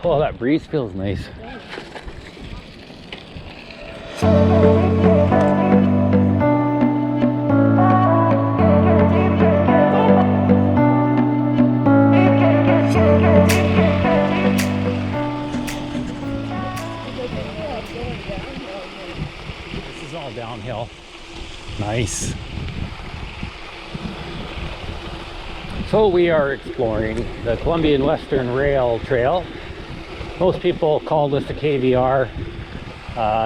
Oh, that breeze feels nice. This is all downhill. Nice. So we are exploring the Columbian Western Rail Trail. Most people call this the KVR.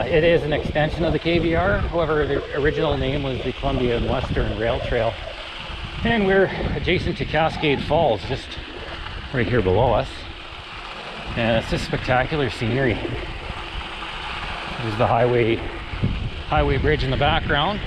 It is an extension of the KVR. However, the original name was the Columbian Western Rail Trail. And we're adjacent to Cascade Falls, just right here below us. And it's just spectacular scenery. There's the highway bridge in the background.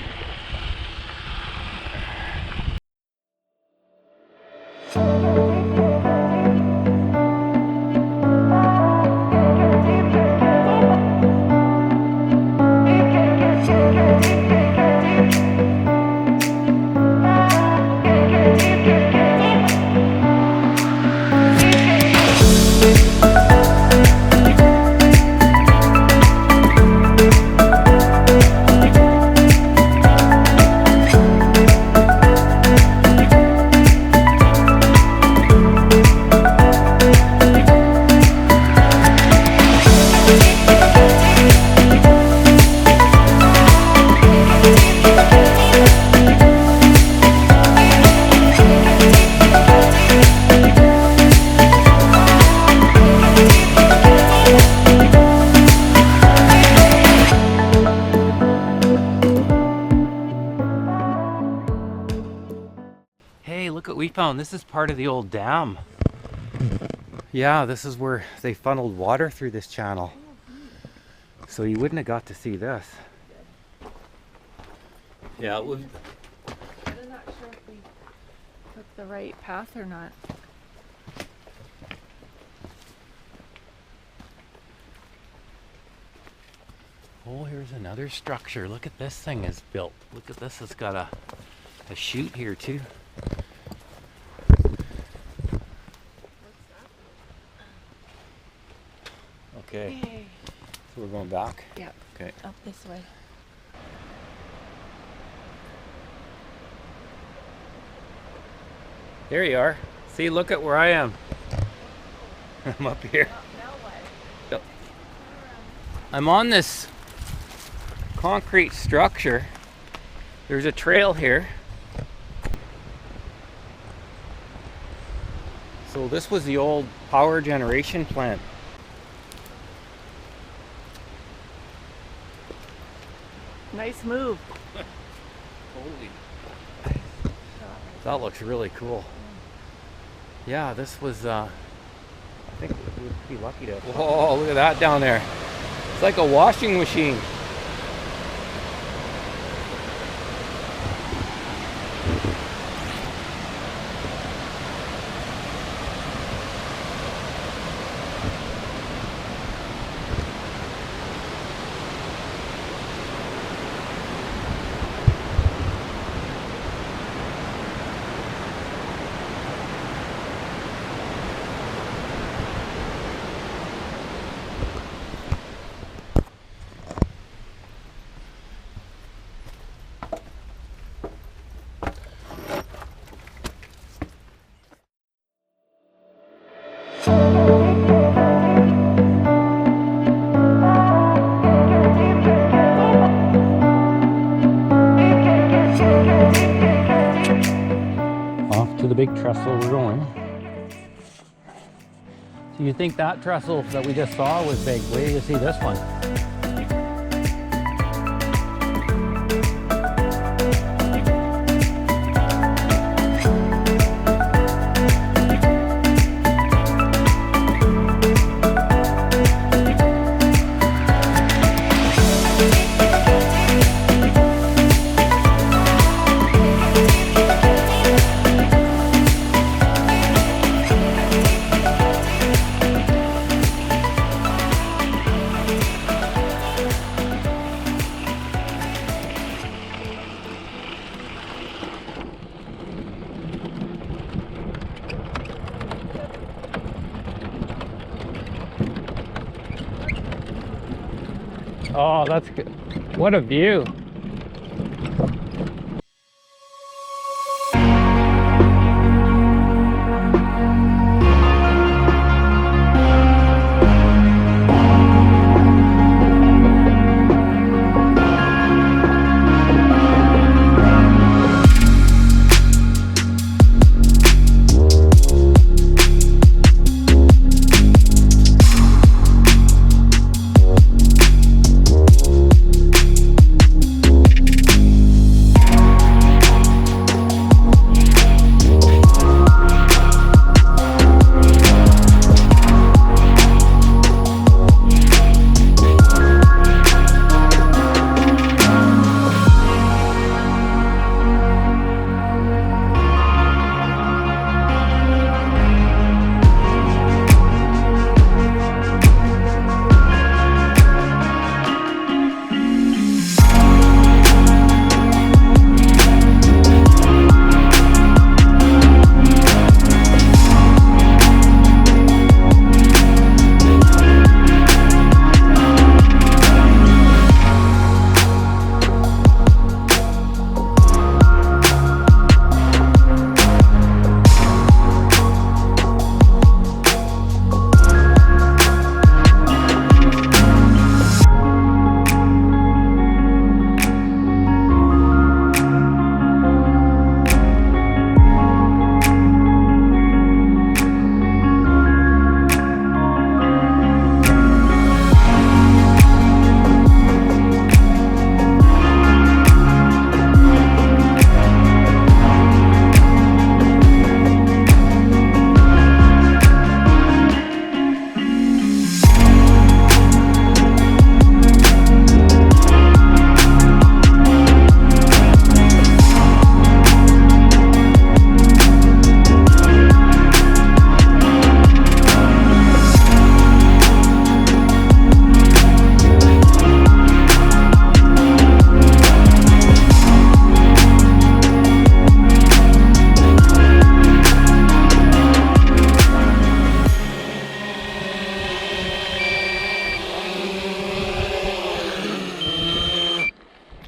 Hey, look what we found. This is part of the old dam. Yeah, this is where they funneled water through this channel. So you wouldn't have got to see this. Yeah, it would. I'm not sure if we took the right path or not. Oh, here's another structure. Look at this thing is built. Look at this. It's got a chute here too. Okay. Hey. So we're going back? Yeah. Okay. Up this way. There you are. See, look at where I am. I'm up here. Now what? Yep. I'm on this concrete structure. There's a trail here. So this was the old power generation plant. Nice move. Holy. That looks really cool. Yeah, this was, I think we'd be lucky to. Whoa, look at that down there. It's like a washing machine. To the big trestle we're going. So you think that trestle that we just saw was big? Wait till you see this one. Oh, that's good. What a view.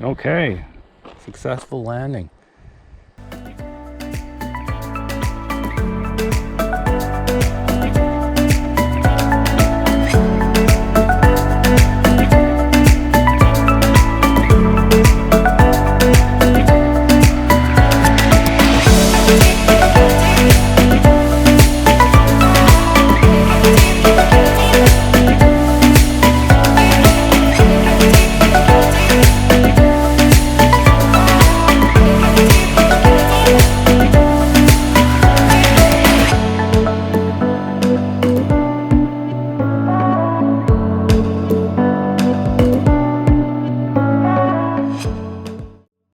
Okay, successful landing.